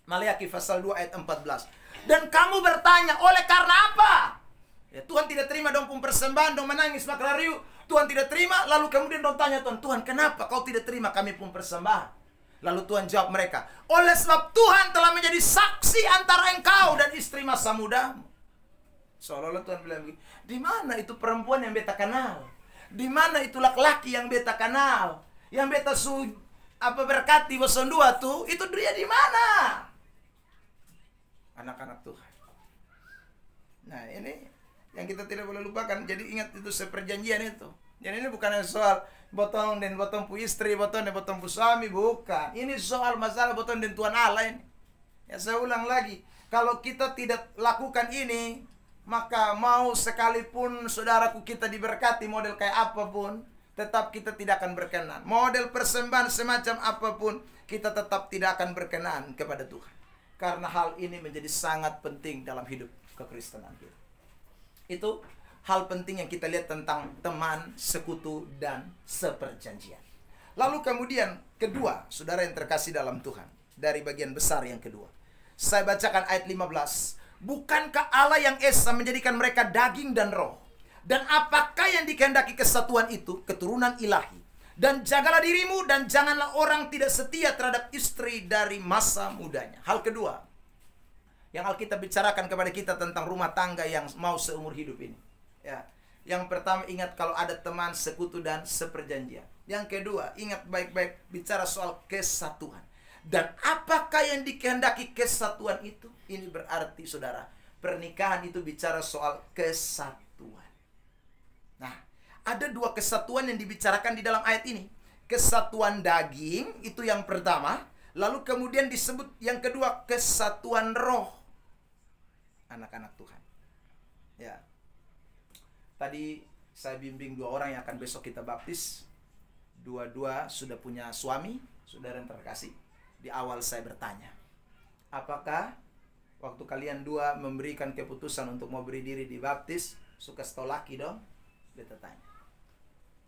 Maliaki pasal 2 ayat 14. Dan kamu bertanya, oleh karena apa? Ya, Tuhan tidak terima dong persembahan, dong menangis maklariu. Tuhan tidak terima, lalu kemudian dong tanya Tuhan, Tuhan kenapa kau tidak terima kami pun persembahan? Lalu Tuhan jawab mereka, oleh sebab Tuhan telah menjadi saksi antara engkau dan istri masa mudamu. Seolah-olah Tuhan bilang begini, di mana itu perempuan yang beta kenal? Di mana itu laki-laki yang beta kenal? Yang beta berkati boson dua tuh, itu dia di mana? Anak-anak Tuhan. Nah ini yang kita tidak boleh lupakan. Jadi ingat itu seperjanjian itu. Jadi ini bukan soal botong dan botong pu istri, botong dan botong pu suami, bukan. Ini soal masalah botong dan Tuhan Allah ini. Ya saya ulang lagi, kalau kita tidak lakukan ini, maka mau sekalipun saudaraku kita diberkati model kayak apapun, tetap kita tidak akan berkenan. Model persembahan semacam apapun, kita tetap tidak akan berkenan kepada Tuhan. Karena hal ini menjadi sangat penting dalam hidup kekristenan kita. Itu hal penting yang kita lihat tentang teman, sekutu, dan seperjanjian. Lalu kemudian kedua, saudara yang terkasih dalam Tuhan, dari bagian besar yang kedua. Saya bacakan ayat 15. Bukankah Allah yang esa menjadikan mereka daging dan roh? Dan apakah yang dikehendaki kesatuan itu? Keturunan ilahi. Dan jagalah dirimu dan janganlah orang tidak setia terhadap istri dari masa mudanya. Hal kedua yang Alkitab bicarakan kepada kita tentang rumah tangga yang mau seumur hidup ini. Ya. Yang pertama, ingat kalau ada teman, sekutu, dan seperjanjian. Yang kedua, ingat baik-baik bicara soal kesatuan. Dan apakah yang dikehendaki kesatuan itu? Ini berarti, saudara, pernikahan itu bicara soal kesatuan. Nah, ada dua kesatuan yang dibicarakan di dalam ayat ini. Kesatuan daging, itu yang pertama. Lalu kemudian disebut yang kedua, kesatuan roh. Anak-anak Tuhan. Ya. Tadi saya bimbing 2 orang yang akan besok kita baptis. Dua-dua sudah punya suami, saudara yang terkasih. Di awal saya bertanya, apakah waktu kalian 2 memberikan keputusan untuk mau beri diri dibaptis, suka stolaki dong? Beta tanya.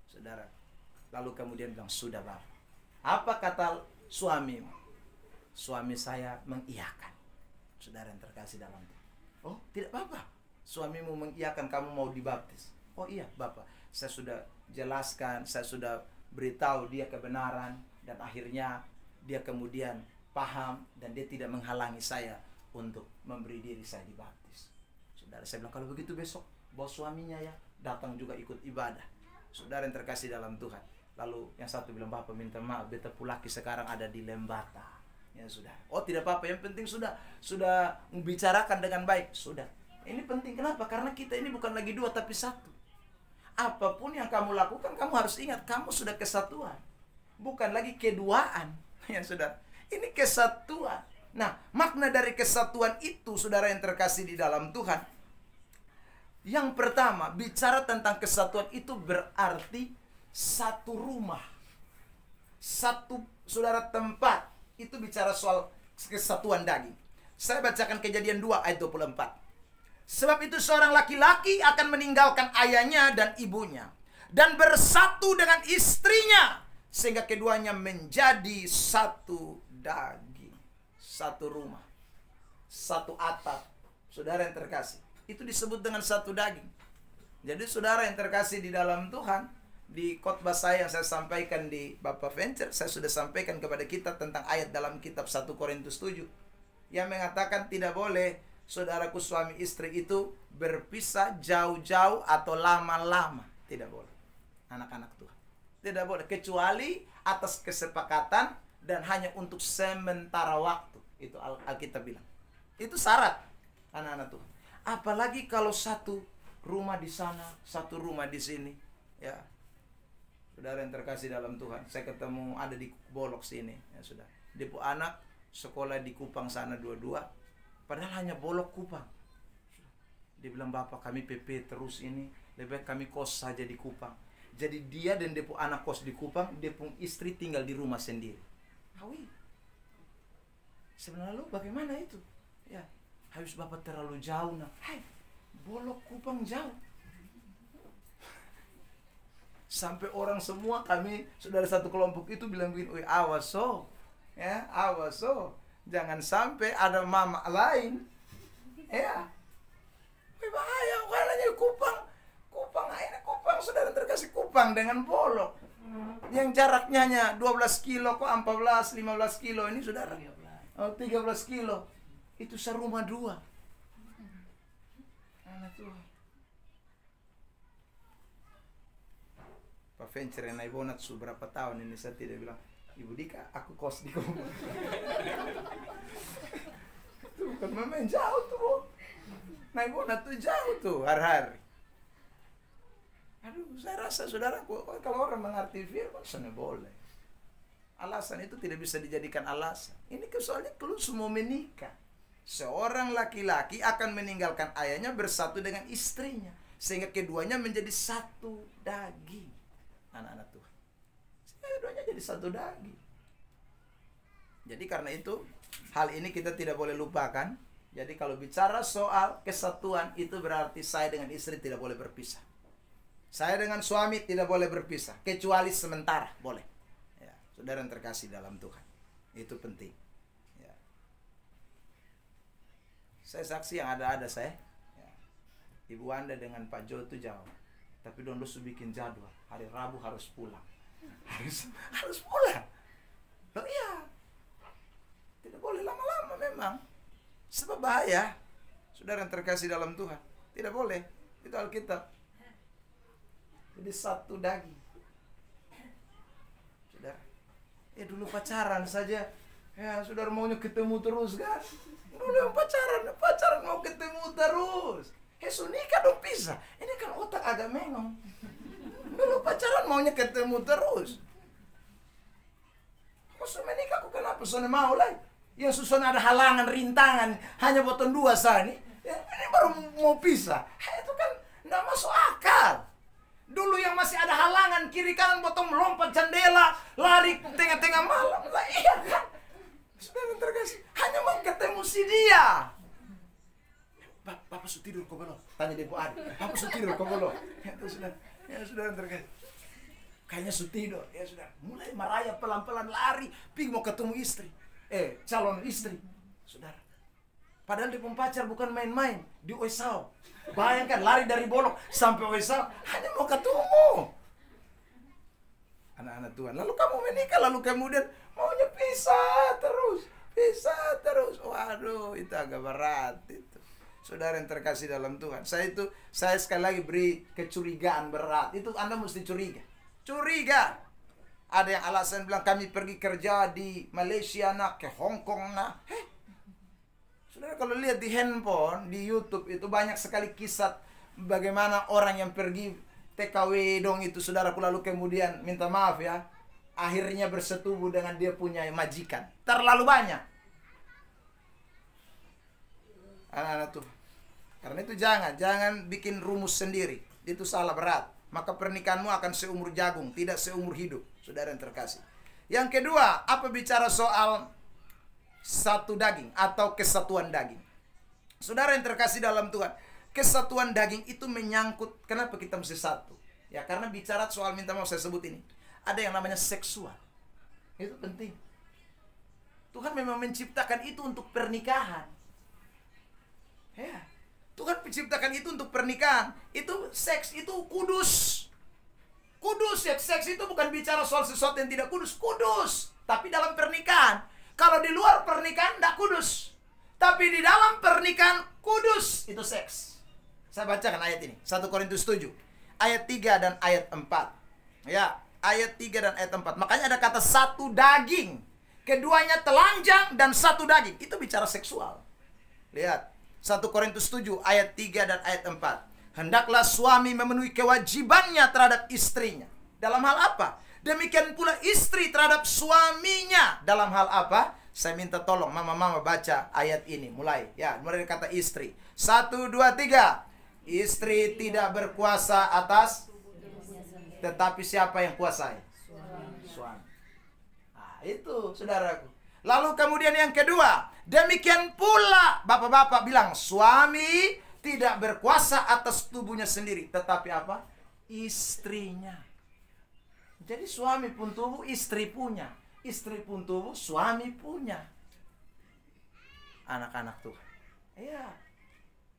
Saudara. Lalu kemudian bilang, sudah Bapak. Apa kata suamimu? Suami saya mengiyakan. Saudara yang terkasih dalam Tuhan. Oh, tidak apa-apa. Suamimu mengiyakan kamu mau dibaptis. Oh iya Bapak, saya sudah jelaskan, saya sudah beritahu dia kebenaran, dan akhirnya dia kemudian paham dan dia tidak menghalangi saya untuk memberi diri saya dibaptis. Saudara, saya bilang, kalau begitu besok bawa suaminya ya, datang juga ikut ibadah. Saudara yang terkasih dalam Tuhan. Lalu yang satu bilang, Bapak minta maaf, beta pulaki sekarang ada di Lembata. Ya sudah. Oh tidak apa-apa, yang penting sudah membicarakan dengan baik. Sudah. Ini penting, kenapa? Karena kita ini bukan lagi 2 tapi 1. Apapun yang kamu lakukan, kamu harus ingat, kamu sudah kesatuan. Bukan lagi keduaan. Ya saudara, ini kesatuan. Nah, makna dari kesatuan itu, saudara yang terkasih di dalam Tuhan, yang pertama, bicara tentang kesatuan itu berarti satu rumah, satu, saudara, tempat. Itu bicara soal kesatuan daging. Saya bacakan Kejadian 2 ayat 24. Sebab itu seorang laki-laki akan meninggalkan ayahnya dan ibunya dan bersatu dengan istrinya, sehingga keduanya menjadi satu daging, satu rumah, satu atap. Saudara yang terkasih, itu disebut dengan satu daging. Jadi saudara yang terkasih di dalam Tuhan, di khotbah saya yang saya sampaikan di Bapak Venture, saya sudah sampaikan kepada kita tentang ayat dalam kitab 1 Korintus 7 yang mengatakan tidak boleh saudaraku suami istri itu berpisah jauh-jauh atau lama-lama. Tidak boleh. Anak-anak Tuhan, tidak boleh, kecuali atas kesepakatan dan hanya untuk sementara waktu. Itu Alkitab bilang. Itu syarat, anak-anak Tuhan. Apalagi kalau satu rumah di sana, satu rumah di sini. Ya, saudara yang terkasih dalam Tuhan, saya ketemu ada di Bolok sini. Ya sudah. Depo anak sekolah di Kupang sana dua-dua. Padahal hanya Bolok Kupang. Dia bilang, Bapak kami PP terus ini, lebih baik kami kos saja di Kupang. Jadi dia dan depo anak kos di Kupang, depo istri tinggal di rumah sendiri. Hawi. Sebenarnya lu bagaimana itu? Ya, habis Bapak terlalu jauh nah. Hai, Bolok Kupang jauh. Sampai orang semua kami, saudara satu kelompok itu bilang begini, awas so. Ya, awas so. Jangan sampai ada mama lain. Ya. Bahaya, bukannya Kupang. Kupang, saudara terkasih, Kupang dengan Bolok. Yang jaraknya hanya 12 kilo, kok 14, 15 kilo ini saudara. 13 kilo. Itu serumah 2. Anak Tuhan. Pak Venture yang naik bonat berapa tahun ini saya tidak bilang, Ibu Dika, aku kos di Kupang. Itu bukan main jauh tuh. Naik bonat tuh jauh tuh hari-hari. Aduh, saya rasa saudara, kalau orang mengerti firman, sana boleh. Alasan itu tidak bisa dijadikan alasan. Ini soalnya kalau semua menikah. Seorang laki-laki akan meninggalkan ayahnya bersatu dengan istrinya, sehingga keduanya menjadi satu daging. anak-anak Tuhan. Keduanya jadi satu daging. Jadi karena itu hal ini kita tidak boleh lupakan. Jadi kalau bicara soal kesatuan, itu berarti saya dengan istri tidak boleh berpisah. Saya dengan suami tidak boleh berpisah, kecuali sementara boleh. Ya, saudara yang terkasih dalam Tuhan, itu penting. Ya. Saya saksi yang ada saya. Ya. Ibu Anda dengan Pak Jo itu jauh, tapi Don Lusu bikin jadwal. Hari Rabu harus pulang. Harus pulang. Loh iya. Tidak boleh lama-lama memang. Sebab bahaya. Saudara yang terkasih dalam Tuhan, tidak boleh. Itu Alkitab. Jadi satu daging. Saudara, dulu pacaran saja. Ya, saudara maunya ketemu terus kan? Dulu yang pacaran mau ketemu terus. Nikah dong pisah. Ini kan otak agak mengong. Dulu pacaran maunya ketemu terus. Maksud menikah aku kenapa soalnya mau lah? Yang susahnya ada halangan, rintangan, hanya botol dua sani. Ya, ini baru mau pisah. Itu kan tidak masuk akal. Dulu yang masih ada halangan, kiri kanan botol melompat jendela, lari tengah-tengah malam. Lah iya kan? Saudara terkasih, hanya mau ketemu si dia. Bapak sudah tidur kok belum? Tanya dia Bu Adi. Bapak sudah tidur kok belum? Ya sudah terkasih. Kayaknya sudah tidur. Ya sudah. Mulai merayap pelan-pelan lari, pergi mau ketemu istri. Calon istri. Saudara. Padahal di pacar bukan main-main. Di Oesau. Bayangkan lari dari Bolok sampai Oesau. Hanya mau ketemu. Anak-anak Tuhan. Lalu kamu menikah. Lalu kemudian maunya pisah terus. Pisah terus. Waduh, itu agak berat itu. Saudara yang terkasih dalam Tuhan. Saya sekali lagi beri kecurigaan berat. Itu Anda mesti curiga. Curiga. Ada yang alasan bilang kami pergi kerja di Malaysia nak, ke Hong Kong nak. Saudara kalau lihat di handphone, di YouTube itu banyak sekali kisah bagaimana orang yang pergi TKW dong itu saudaraku, lalu kemudian minta maaf ya, akhirnya bersetubuh dengan dia punya majikan. Terlalu banyak. Anak-anak tuh. Karena itu jangan bikin rumus sendiri. Itu salah berat. Maka pernikahanmu akan seumur jagung, tidak seumur hidup. Saudara yang terkasih. Yang kedua, apa bicara soal satu daging atau kesatuan daging. Saudara yang terkasih dalam Tuhan, kesatuan daging itu menyangkut kenapa kita mesti satu. Ya karena bicara soal minta maaf saya sebut ini. Ada yang namanya seksual. Itu penting. Tuhan memang menciptakan itu untuk pernikahan. Ya. Tuhan menciptakan itu untuk pernikahan. Itu seks itu kudus. Kudus ya, seks itu bukan bicara soal sesuatu yang tidak kudus. Kudus. Tapi dalam pernikahan. Kalau di luar pernikahan tidak kudus. Tapi di dalam pernikahan kudus. Itu seks. Saya bacakan ayat ini. 1 Korintus 7. Ayat 3 dan ayat 4. Ya, ayat 3 dan ayat 4. Makanya ada kata satu daging. Keduanya telanjang dan satu daging. Itu bicara seksual. Lihat. 1 Korintus 7 ayat 3 dan ayat 4. Hendaklah suami memenuhi kewajibannya terhadap istrinya. Dalam hal apa? Demikian pula istri terhadap suaminya. Dalam hal apa? Saya minta tolong mama-mama baca ayat ini. Mulai. Ya, mulai kata istri. 1, 2, 3. Istri tidak berkuasa atas. Tetapi siapa yang kuasai? Suami. Nah, itu saudaraku. Lalu kemudian yang kedua. Demikian pula bapak-bapak bilang suami tidak berkuasa atas tubuhnya sendiri, tetapi apa? Istrinya. Jadi suami pun tubuh, istri punya. Istri pun tubuh, suami punya. Anak-anak Tuhan. Iya.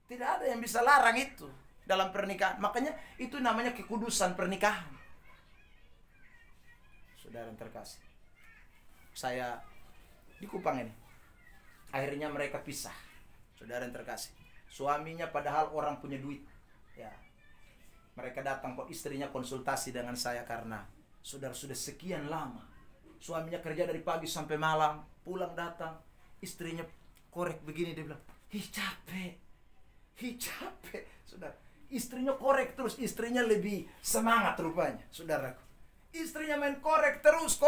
Tidak ada yang bisa larang itu dalam pernikahan. Makanya itu namanya kekudusan pernikahan. Saudara yang terkasih. Saya di Kupang ini. Akhirnya mereka pisah. Saudara yang terkasih. Suaminya padahal orang punya duit. Ya. Mereka datang kok istrinya konsultasi dengan saya karena saudara sudah sekian lama. Suaminya kerja dari pagi sampai malam, pulang datang, istrinya korek begini, dia bilang, capek. Saudara. Istrinya korek terus, istrinya lebih semangat rupanya, saudaraku. Istrinya main korek terus.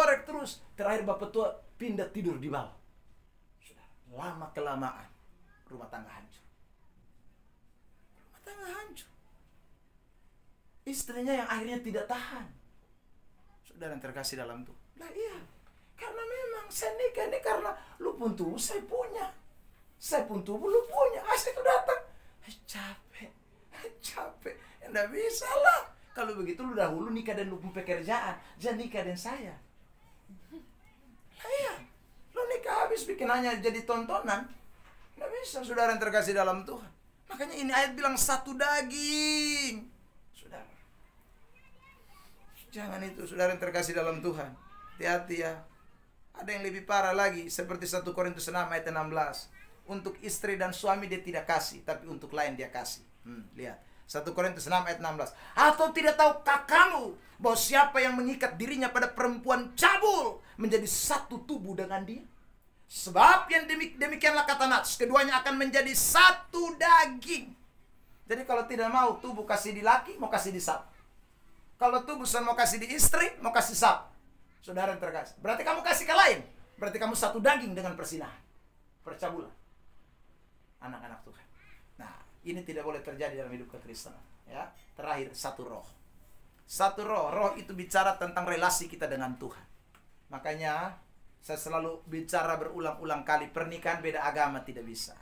Terakhir bapak tua pindah tidur di bawah. Lama-kelamaan rumah tangga hancur. Istrinya yang akhirnya tidak tahan. Saudara yang terkasih dalam Tuhan. Nah iya, karena memang saya nikah ini karena lu pun tubuh saya punya. Saya pun tubuh lu punya. Saya itu datang. Capek. Nggak bisa lah. Kalau begitu lu dahulu nikah dan lu pun pekerjaan. Jangan nikah dan saya. Nah iya, lu nikah habis bikin hanya jadi tontonan. Nggak bisa, saudara yang terkasih dalam Tuhan. Makanya ini ayat bilang satu daging. Saudara. Jangan itu, saudara yang terkasih dalam Tuhan. Hati-hati ya. Ada yang lebih parah lagi, seperti 1 Korintus 6 ayat 16. Untuk istri dan suami dia tidak kasih, tapi untuk lain dia kasih. Lihat. 1 Korintus 6 ayat 16. Atau tidak tahukah kamu bahwa siapa yang mengikat dirinya pada perempuan cabul menjadi satu tubuh dengan dia? Sebab yang demikianlah kata Nats, keduanya akan menjadi satu daging. Jadi kalau tidak mau tubuh kasih di laki, mau kasih di sap. Kalau tubuh mau kasih di istri, mau kasih sap. Saudara yang terkasih, berarti kamu kasih ke lain. Berarti kamu satu daging dengan persinahan, percabulan. Anak-anak Tuhan. Nah, ini tidak boleh terjadi dalam hidup kekristenan. Ya, terakhir satu roh. Satu roh. Roh itu bicara tentang relasi kita dengan Tuhan. Makanya saya selalu bicara berulang-ulang kali, pernikahan beda agama tidak bisa.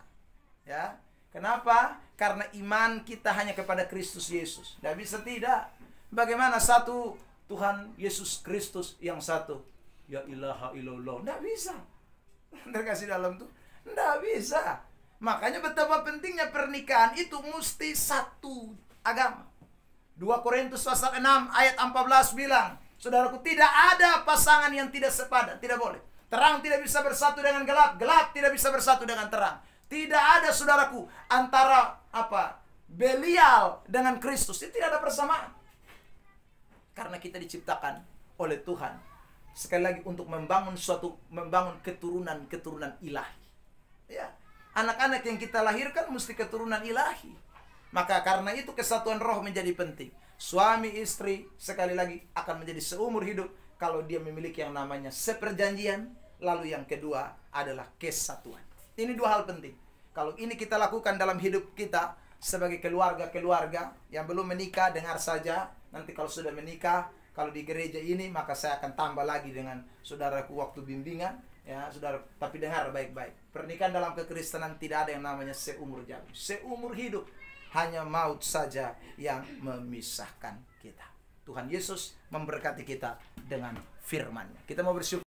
Ya, kenapa? Karena iman kita hanya kepada Kristus Yesus. Tidak bisa tidak. Bagaimana satu Tuhan Yesus Kristus yang satu? Ya ilaha illallah. Tidak bisa. Terkasih dalam tuh. Tidak bisa. Makanya betapa pentingnya pernikahan itu mesti satu agama. 2 Korintus pasal 6 ayat 14 bilang, saudaraku, tidak ada pasangan yang tidak sepadan. Tidak boleh. Terang tidak bisa bersatu dengan gelap. Gelap tidak bisa bersatu dengan terang. Tidak ada, saudaraku, antara Belial dengan Kristus. Itu tidak ada persamaan. Karena kita diciptakan oleh Tuhan, sekali lagi, untuk membangun keturunan ilahi. Ya, anak-anak yang kita lahirkan mesti keturunan ilahi. Maka karena itu kesatuan roh menjadi penting. Suami istri sekali lagi akan menjadi seumur hidup kalau dia memiliki yang namanya seperjanjian. Lalu yang kedua adalah kesatuan. Ini dua hal penting. Kalau ini kita lakukan dalam hidup kita sebagai keluarga-keluarga yang belum menikah, dengar saja. Nanti kalau sudah menikah, kalau di gereja ini, maka saya akan tambah lagi dengan saudaraku waktu bimbingan. Ya, saudara, tapi dengar baik-baik. Pernikahan dalam kekristenan tidak ada yang namanya seumur jagung. Seumur hidup, hanya maut saja yang memisahkan kita. Tuhan Yesus memberkati kita dengan firman-Nya. Kita mau bersyukur.